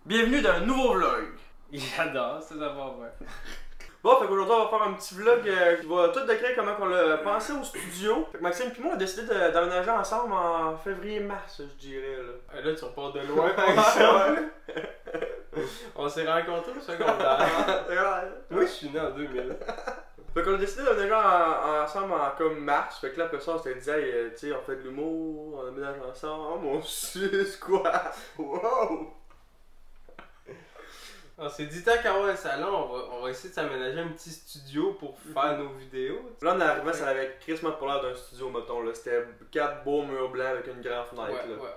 Bienvenue dans un nouveau vlog. J'adore ces affaires, ouais. Bon, fait qu'aujourd'hui on va faire un petit vlog qui va tout décrire comment on l'a pensé au studio. Fait que Maxime et moi on a décidé d'emménager ensemble en février-mars, je dirais là. Là, tu repars de loin, par exemple. On s'est rencontrés au secondaire. Moi, je suis né en 2000. Fait qu'on a décidé d'emménager ensemble en comme mars. Fait que là après ça on s'était dit, hey, tu sais, on fait de l'humour, on emménage ensemble. Oh mon sus, quoi! Wow! On s'est dit, tant qu'à avoir un salon, on va essayer de s'aménager un petit studio pour faire nos vidéos. Là on est arrivé, ça avait crissement pour l'air d'un studio, mettons là. C'était 4 beaux murs blancs avec une grande fenêtre là. Ouais.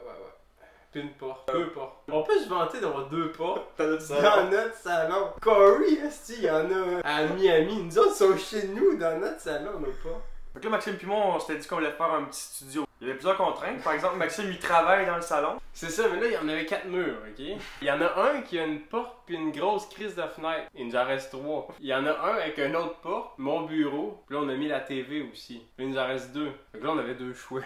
Puis une porte, 2 portes. On peut se vanter d'avoir 2 portes Dans notre salon. dans notre salon. Corey, il y en a à Miami. Nous autres sont chez nous, dans notre salon, on n'a pas. Fait que là, Maxime et moi, on s'était dit qu'on voulait faire un petit studio. Il y avait plusieurs contraintes. Par exemple, Maxime, il travaille dans le salon. C'est ça, mais là, il y en avait 4 murs, ok? Il y en a un qui a une porte puis une grosse crise de fenêtre. Il nous en reste 3. Il y en a un avec une autre porte, mon bureau, puis là, on a mis la TV aussi. Puis il nous en reste 2. Fait que là, on avait 2 choix.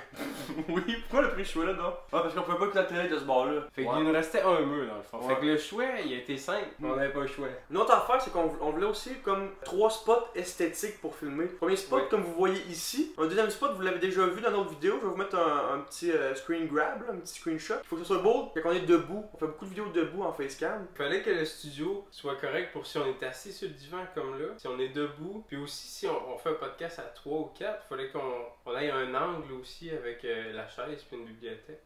Oui, pourquoi on a pris le choix là, non? Ah, parce qu'on pouvait pas écouter la télé de ce bord-là. Fait qu'il nous restait un mur, dans le fond. Ouais. Fait que le choix, il a été simple, mais on n'avait pas le choix. Une autre affaire, c'est qu'on voulait aussi comme 3 spots esthétiques pour filmer. Premier spot, Oui. comme vous voyez ici. Un deuxième spot, vous l'avez déjà vu dans notre vidéo. Je vais vous mettre un petit screen grab, là, un petit screenshot. Il faut que ce soit beau quand on est debout. On fait beaucoup de vidéos debout en facecam. Il fallait que le studio soit correct pour si on est assis sur le divan comme là, si on est debout, puis aussi si on fait un podcast à 3 ou 4, il fallait qu'on ait un angle aussi avec la chaise puis une bibliothèque.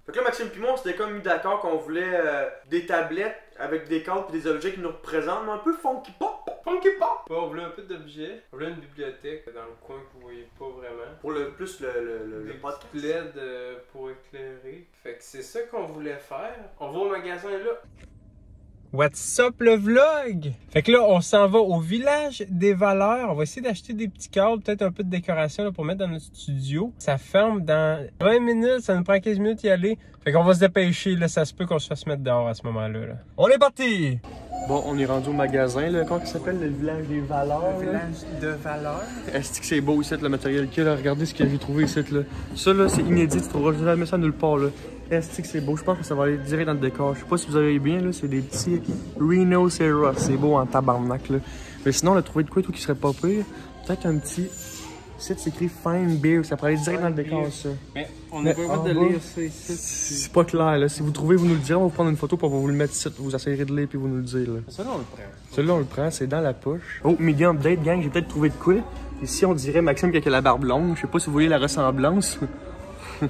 Fait que là, Maxime et moi, on s'était comme mis d'accord qu'on voulait des tablettes avec des cadres et des objets qui nous représentent, mais un peu funky pop. Funky pop! Ouais, on voulait un peu d'objets, on voulait une bibliothèque dans le coin que vous voyez pas vraiment. Pour le plus le Des podcast. petites LED pour éclairer. Fait que c'est ça qu'on voulait faire. On va au magasin là. What's up le vlog? Fait que là, on s'en va au village des valeurs. On va essayer d'acheter des petits cadres, peut-être un peu de décoration là, pour mettre dans notre studio. Ça ferme dans 20 minutes, ça nous prend 15 minutes y aller. Fait qu'on va se dépêcher, là, ça se peut qu'on se fasse mettre dehors à ce moment-là. Là. On est parti! Bon, on est rendu au magasin, là. Comment ça s'appelle? Le village des valeurs. Le village de valeurs. Est-ce que c'est beau ici, le matériel qu'il y a, là? Regardez ce que j'ai trouvé ici, là. Ça, là, c'est inédit. Tu trouveras jamais ça nulle part, là. Est-ce que c'est beau? Je pense que ça va aller direct dans le décor. Je sais pas si vous avez bien, là. C'est des petits rhinocéros. C'est beau en tabarnak, là. Mais sinon, on a trouvé de quoi, tout qui serait pas pire. Peut-être un petit... Ici, c'est écrit Fine Beer. Ça pourrait aller direct dans le décor, ça. Mais on n'a pas le droit de lire ça ici. C'est pas clair, là. Si vous trouvez, vous nous le direz. On va vous prendre une photo pour vous le mettre ici. Vous essayerez de lire puis vous nous le dire, là. Celui-là, on le prend. Celui-là, on le prend, c'est dans la poche. Oh, méga update, gang, j'ai peut-être trouvé de quoi. Ici, on dirait Maxime qui a la barbe longue. Je sais pas si vous voyez la ressemblance. On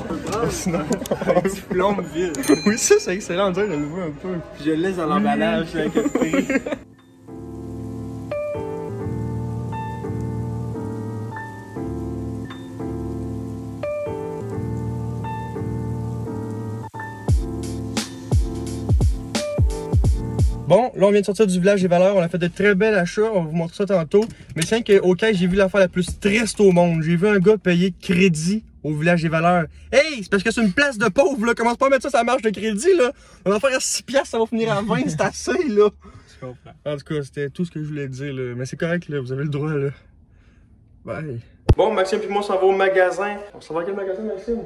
peut prendre un petit plomb vide. Oui, ça, c'est excellent. On dirait, je le vois un peu. Puis je le laisse dans l'emballage avec le prix. Bon, là, on vient de sortir du village des valeurs. On a fait de très belles achats. On va vous montrer ça tantôt. Mais c'est qu'au caisse, j'ai vu l'affaire la plus triste au monde. J'ai vu un gars payer crédit au village des valeurs. Hey, c'est parce que c'est une place de pauvre, là. Commence pas à mettre ça sur la marge de crédit, là. On va faire à 6 piastres, ça va finir à 20. C'est assez, là. Je comprends. En tout cas, c'était tout ce que je voulais dire, là. Mais c'est correct, là. Vous avez le droit, là. Bye. Bon, Maxime puis moi, on s'en va au magasin. On s'en va à quel magasin, Maxime?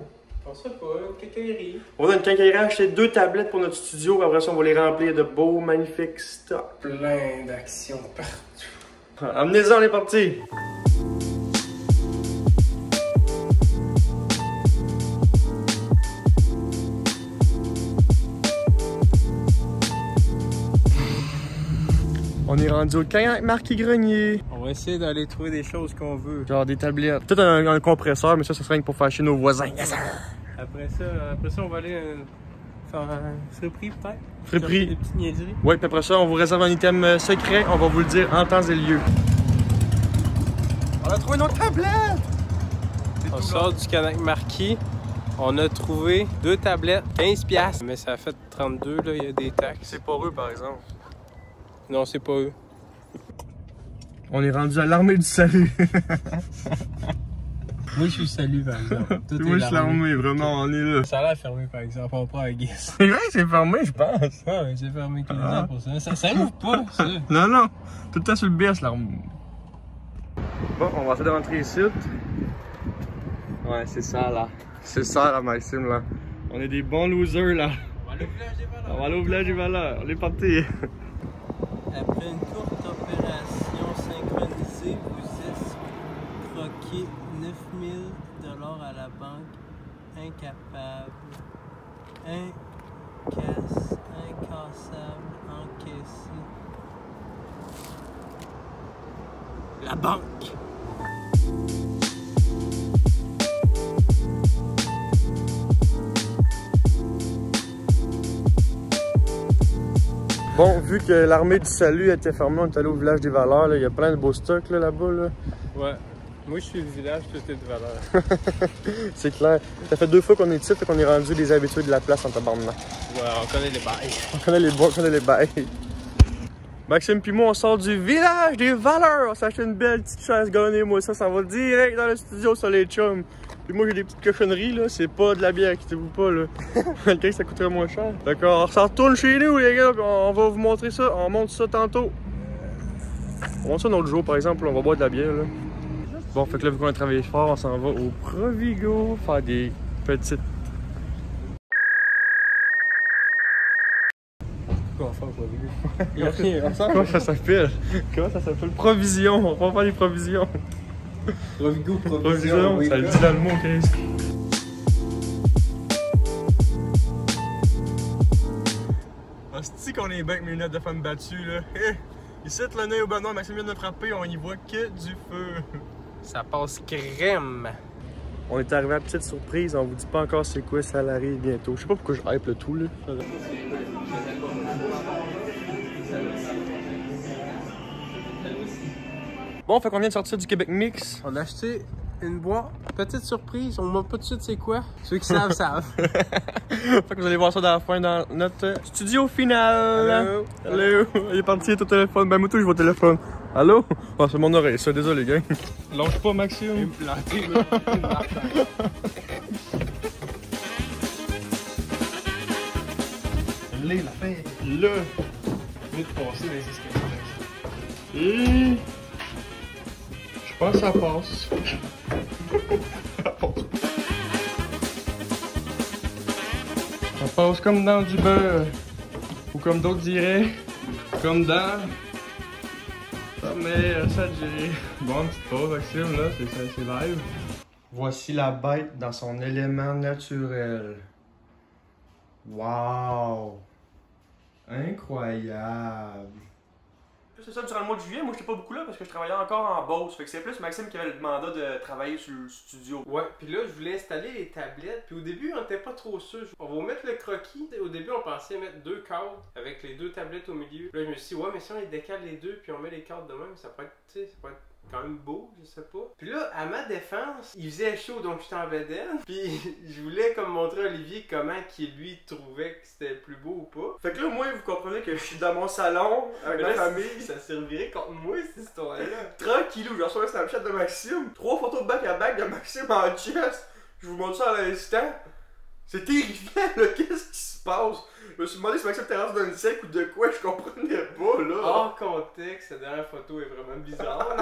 On sait pas, une quincaillerie. On va dans une quincaillerie acheter 2 tablettes pour notre studio. Puis après ça, on va les remplir de beaux, magnifiques stocks. Plein d'actions partout. Amenez-en, on est parti! On est rendu au kayak Marquis Grenier. On va essayer d'aller trouver des choses qu'on veut. Genre des tablettes. Peut-être un compresseur, mais ça serait rien que pour faire chez nos voisins. Yes, sir. Après ça, on va aller faire un friperie peut-être. Friperie. Des petites niaiseries. Ouais, puis après ça, on vous réserve un item secret. On va vous le dire en temps et lieu. On a trouvé nos tablettes! On sort du Canac Marquis. On a trouvé 2 tablettes, 15$. Mais ça a fait 32$, là, il y a des taxes. C'est pas eux, par exemple. Non, c'est pas eux. On est rendu à l'armée du salut. Moi, je suis salut, par exemple. Moi, je suis l'armée, vraiment, on est là. Ça a l'air fermé, par exemple. On prend un guess. C'est vrai que c'est fermé, je pense. Ouais, c'est fermé tout le temps pour ça. Ça ouvre pas, ça. Non, non. Tout le temps sur le BS, l'armée. Bon, on va essayer de rentrer ici. Ouais, c'est ça là. C'est ça là, Maxime là. On est des bons losers là. On va aller au village des valeurs. On va aller au village des valeurs. On est parti. Après une courte opération synchronisée, vous escroquez 9000 $ à la banque. Incapable. Incassable. Encaissé. La banque. Bon, vu que l'armée du salut était fermée, on est allé au village des valeurs. Il y a plein de beaux stocks là-bas. Là. Ouais. Moi, je suis le village, tout est de valeur. C'est clair. Ça fait 2 fois qu'on est ici et qu'on est rendu des habitués de la place en tabarnak. Ouais, on connaît les bails. On connaît les bons, on connaît les bails. Maxime puis moi, on sort du village des valeurs. On s'est acheté une belle petite chaise gagnée, moi. Ça va direct dans le studio sur les chums. Puis moi, j'ai des petites cochonneries, là. C'est pas de la bière, inquiétez-vous pas, là. Quelqu'un, ça coûterait moins cher. D'accord, ça retourne chez nous, les gars. Puis on va vous montrer ça. On monte ça tantôt. On monte ça un autre jour, par exemple. On va boire de la bière, là. Bon, fait que là, vu qu'on a travaillé fort, on s'en va au Provigo faire des petites. Quoi on fait au Provigo? Il y a rien ensemble. Comment ça s'appelle? Comment ça s'appelle? Provision. On va faire des provisions. Provigo, Provision, oui, ça le dit dans le mot, Chris. Hostie qu'on est bien avec mes lunettes de femme battue, là. Ici, le nez au bonheur, Maxime vient de frapper, on y voit que du feu. Ça passe crème. On est arrivé à petite surprise, on vous dit pas encore c'est quoi, ça arrive bientôt. Je sais pas pourquoi je hype le tout, là. Bon, fait qu'on vient de sortir du Québec Mix. On a acheté une boîte. Petite surprise, on ne montre pas tout de suite c'est quoi. Ceux qui savent, savent. Fait que vous allez voir ça dans la fin dans notre studio final. Allô? Allô? Il est parti, il est au téléphone. Ben, moi, tout, je vais au téléphone. Allô? Oh, c'est mon oreille, ça, désolé, gang. Lâche pas, Maxime. L'est la fin. Là. Je vais te passer les escaliers. Et... je pense que ça passe. Ça passe comme dans du beurre. Ou comme d'autres diraient, comme dans... sa mère, ça dirait. Bon, petite pause, Maxime, là, c'est live. Voici la bête dans son élément naturel. Wow! Incroyable! C'est ça, durant le mois de juillet, moi j'étais pas beaucoup là parce que je travaillais encore en Beauce. Fait que c'est plus Maxime qui avait le mandat de travailler sur le studio. Ouais, puis là, je voulais installer les tablettes. Puis au début, on était pas trop sûr. On va mettre le croquis. Au début, on pensait mettre 2 cadres avec les 2 tablettes au milieu. Puis là, je me suis dit, ouais, mais si on les décale les deux, puis on met les cadres de même, ça pourrait être, tu sais, ça pourrait être quand même beau, je sais pas. Puis là, à ma défense, il faisait chaud, donc j'étais en bedaine. Puis je voulais comme montrer à Olivier comment qu'il lui trouvait que c'était plus beau ou pas. Fait que là, moi, vous comprenez que je suis dans mon salon avec ma famille. Ça servirait contre moi, cette histoire-là. Tranquillou, je reçois un Snapchat de Maxime. 3 photos de back à back de Maxime en chest. Je vous montre ça à l'instant. C'est terrifiant, là. Qu'est-ce qui se passe? Je me suis demandé si Maxime était rendu dans une sec ou de quoi, je comprenais pas, là. Hors contexte, cette dernière photo est vraiment bizarre.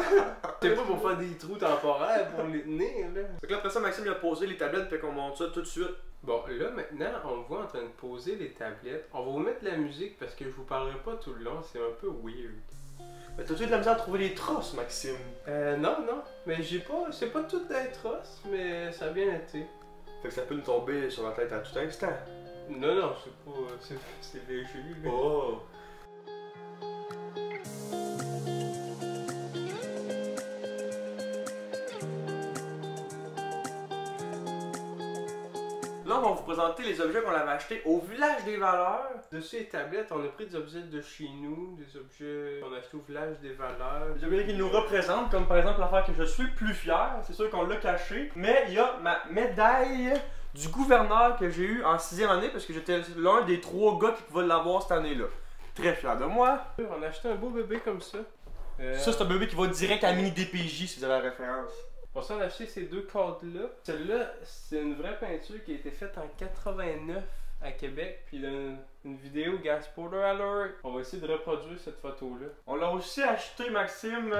C'est pas pour faire des trous temporaires pour les tenir, là. Fait que là, après ça, Maxime il a posé les tablettes, fait qu'on monte ça tout de suite. Bon, là, maintenant, on me voit en train de poser les tablettes. On va vous mettre de la musique parce que je vous parlerai pas tout le long, c'est un peu weird. Mais t'as-tu de la misère à trouver les trosses, Maxime? Non, non. Mais j'ai pas. C'est pas tout des trosses, mais ça a bien été. Fait que ça peut nous tomber sur la tête à tout instant. Non, non, c'est pas. C'est léger, là. Oh! Là, on va vous présenter les objets qu'on avait achetés au village des valeurs. Dessus les tablettes, on a pris des objets de chez nous, des objets qu'on a achetés au village des valeurs. Des objets qui nous représentent, comme par exemple l'affaire que je suis plus fier, c'est sûr qu'on l'a caché. Mais il y a ma médaille du gouverneur que j'ai eu en 6e année parce que j'étais l'un des 3 gars qui pouvaient l'avoir cette année-là. Très fier de moi. On a acheté un beau bébé comme ça. Ça, c'est un bébé qui va direct à la mini DPJ si vous avez la référence. Pour ça, on a acheté ces 2 cadres-là. Celle-là, c'est une vraie peinture qui a été faite en 89 à Québec. Puis il y a une vidéo Gas Spoiler Alert. On va essayer de reproduire cette photo-là. On l'a aussi acheté, Maxime,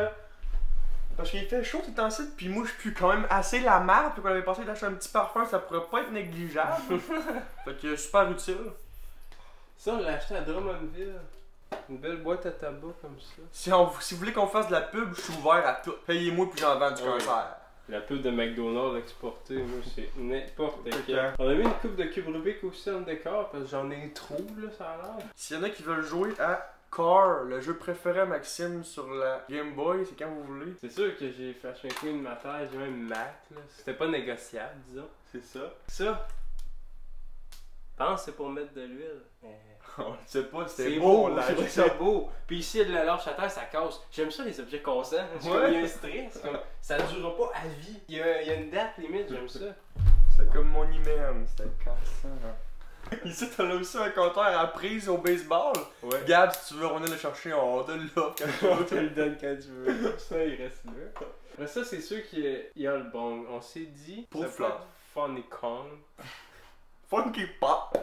Parce qu'il fait chaud tout le temps-ci, puis moi je pue quand même assez la merde, puis qu'on avait pensé d'acheter un petit parfum, ça pourrait pas être négligeable. Fait que super utile. Ça, on l'a acheté à Drummondville. Une belle boîte à tabac comme ça. Si vous voulez qu'on fasse de la pub, je suis ouvert à tout. Payez-moi puis j'en vends du cancer. La pub de McDonald's exportée, moi c'est n'importe quel. On a mis une coupe de cube Rubik aussi dans le décor parce que j'en ai trop là, ça a l'air. S'il y en a qui veulent jouer à Car, le jeu préféré à Maxime sur la Game Boy, c'est quand vous voulez. C'est sûr que j'ai fait un coup de ma terre, j'ai même Mac là. C'était pas négociable, disons. C'est ça. Ça, je pense que c'est pour mettre de l'huile. On le sait pas, C'est c'était beau, là. c'est ça beau. Puis ici, de la lâche à terre, ça casse. J'aime ça les objets cassants. Il y a un stress. Comme, ça ne durera pas à vie. Il y a une date limite, j'aime ça. C'est comme mon IMM, c'était cassant. Ici, t'en as aussi un compteur à prise au baseball. Ouais. Gab, si tu veux, on est le chercher, on te l'offre quand On te le donne quand tu veux. Ça, il reste là. Mais ça, c'est sûr qu'il y a le bon. On s'est dit. Pour ça peut être Funny Kong. Funky Pop.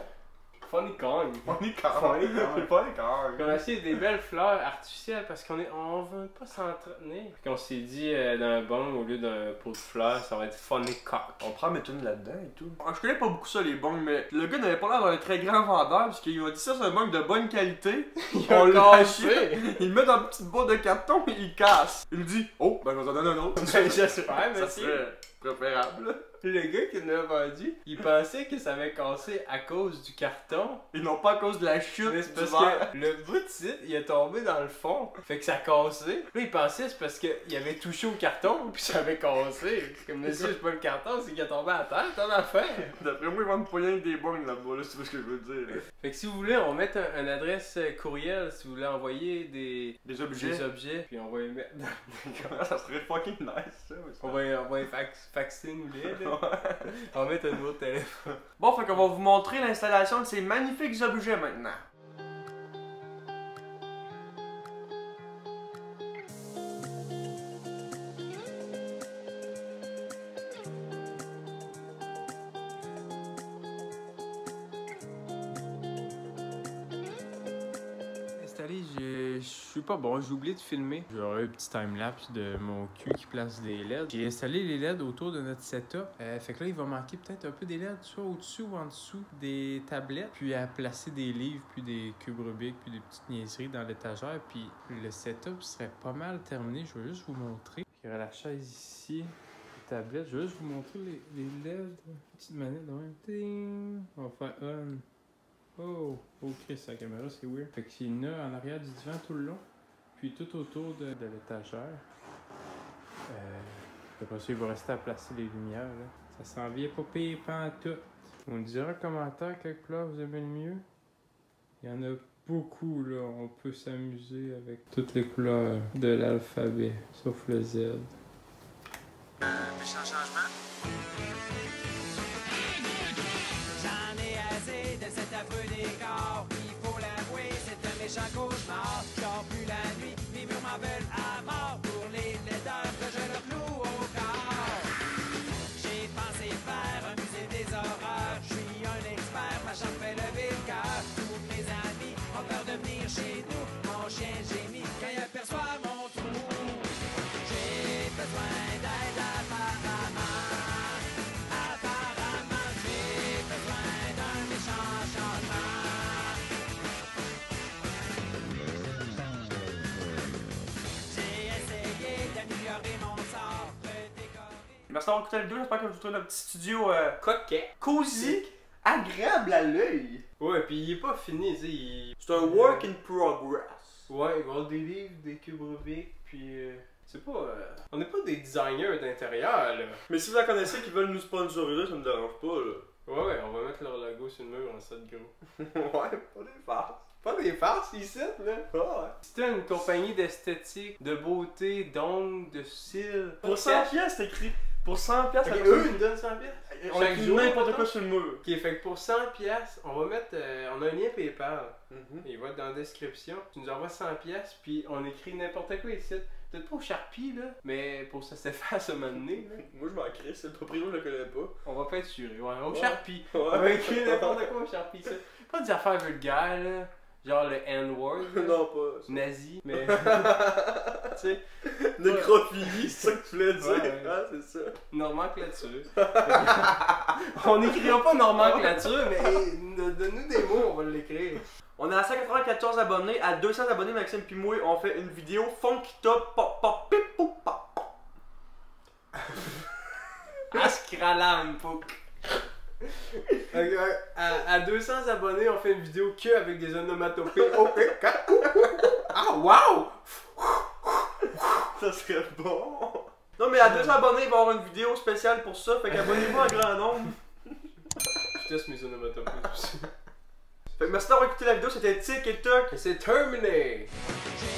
Funny Kong. Funny Kong. Funny Kong. Funny Kong. On a essayé des belles fleurs artificielles parce qu'on veut pas s'entretenir. On s'est dit dans un bong au lieu d'un pot de fleurs, ça va être Funny Cock. On prend mes tunes là-dedans et tout. Je connais pas beaucoup ça les bongs, mais le gars n'avait pas l'air d'un très grand vendeur parce qu'il m'a dit ça c'est un bong de bonne qualité. On l'a acheté. Il le met dans une petite boîte de carton et il casse. Il me dit oh ben je vais en donner un autre. J'espère, mais ça serait préférable. Le gars qui nous l'a vendu, il pensait que ça avait cassé à cause du carton. Et non pas à cause de la chute. Mais c'est du parce verre. que le bout de site, il est tombé dans le fond. Fait que ça a cassé. Là, il pensait que c'est parce qu'il avait touché au carton puis ça avait cassé. Comme monsieur, c'est pas le carton, c'est qu'il est tombé à terre. T'en as affaire. D'après moi, ils vendent pas rien que des bongs là-bas, là, c'est ce que je veux dire. Là. Fait que si vous voulez, on va mettre une adresse courriel si vous voulez envoyer des objets. Puis on va les mettre dans... Ça serait fucking nice, ça. On va les faxer nous les, là. On va mettre un nouveau téléphone. Bon, fait qu'on va vous montrer l'installation de ces magnifiques objets maintenant. Je suis pas bon, j'ai oublié de filmer. J'aurai un petit timelapse de mon cul qui place des LED. J'ai installé les LED autour de notre setup. Fait que là, il va manquer peut-être un peu des LED, soit au-dessus ou en dessous des tablettes. Puis à placer des livres, puis des cubes Rubik, puis des petites niaiseries dans l'étagère. Puis le setup serait pas mal terminé. Je vais juste vous montrer. Il y aurait la chaise ici, les tablettes. Je vais juste vous montrer les LED. Petite manette, ouais. Ding! On va faire on. Oh, ok, sa caméra c'est weird. Fait qu'il y en a en arrière du divan tout le long, puis tout autour de l'étagère. Après ça, il va rester à placer les lumières. Là. Ça s'en vient pas pire pantoute. On me dira en commentaire quelle couleur vous aimez le mieux. Il y en a beaucoup là, on peut s'amuser avec toutes les couleurs de l'alphabet, sauf le Z. Méchant changement. J'en ai assez de cet affreux décor. Il faut l'avouer, c'est un méchant cauchemar. Je dors plus la nuit, mes murs m'en veulent à mort. Pour les laideurs que je leur cloue au corps. J'ai pensé faire un musée des horreurs. Je suis un expert, ma chambre fait lever le cœur. Tous mes amis ont peur de venir chez nous. Mon chien gémit quand il aperçoit mon trou. J'ai besoin d'aide apparemment. Apparemment, j'ai besoin d'un méchant changement. J'ai essayé d'améliorer mon sort, redécorer. Merci d'avoir écouté le vidéo, j'espère que vous trouvez notre petit studio Coquet. cosy, agréable à l'œil. Ouais, puis il est pas fini, tu sais. C'est un work in progress. Ouais, il va y avoir des livres, des cubes Rubik, puis c'est pas... on n'est pas des designers d'intérieur, là. Mais si vous la connaissez qui veulent nous sponsoriser, ça me dérange pas, là. Ouais, on va mettre leur logo sur le mur en ça de gros. Ouais, pas des farces. Pas des farces ici, là. Ouais. C'était une compagnie d'esthétique, de beauté, d'ongles, de cils. Pour 100 pièces, c'est écrit. Pour 100 pièces, Ok, eux, ils nous donnent 100 pièces. on chaque écrit jour, n'importe mettons. quoi sur le mur. Ok, fait que pour 100 pièces, on va mettre... on a un lien PayPal. Il va être dans la description. Tu nous envoies 100 pièces, puis on écrit n'importe quoi ici. Peut-être pas au Sharpie, là, mais pour que ça s'efface à un moment donné, là. Moi, je m'en crisse, c'est le propriétaire, je le connais pas. On va peinturer, ouais, au Ouais. Sharpie. Ouais. On va écrire n'importe quoi au Sharpie, ça. Pas des affaires vulgaires, là. Genre le N-word. Non, pas. Nazi, mais. Tu sais. Nécrophilie, c'est ça que tu voulais dire. Ouais. Ah, c'est ça. Nomenclature. On n'écrira pas nomenclature, mais donne-nous des mots, on va l'écrire. On est à 194 abonnés, à 200 abonnés, Maxime puis moi, on fait une vidéo funky top pop pop pip pop pop. Askralam, pouk. À 200 abonnés, on fait une vidéo que avec des onomatopées. Ah, wow! Ça serait bon. Non, mais à 200 abonnés, il va y avoir une vidéo spéciale pour ça, fait qu'abonnez-vous en grand nombre. Je teste mes onomatopées aussi. Fait que merci d'avoir écouté la vidéo, c'était TikTok. C'est terminé! J'ai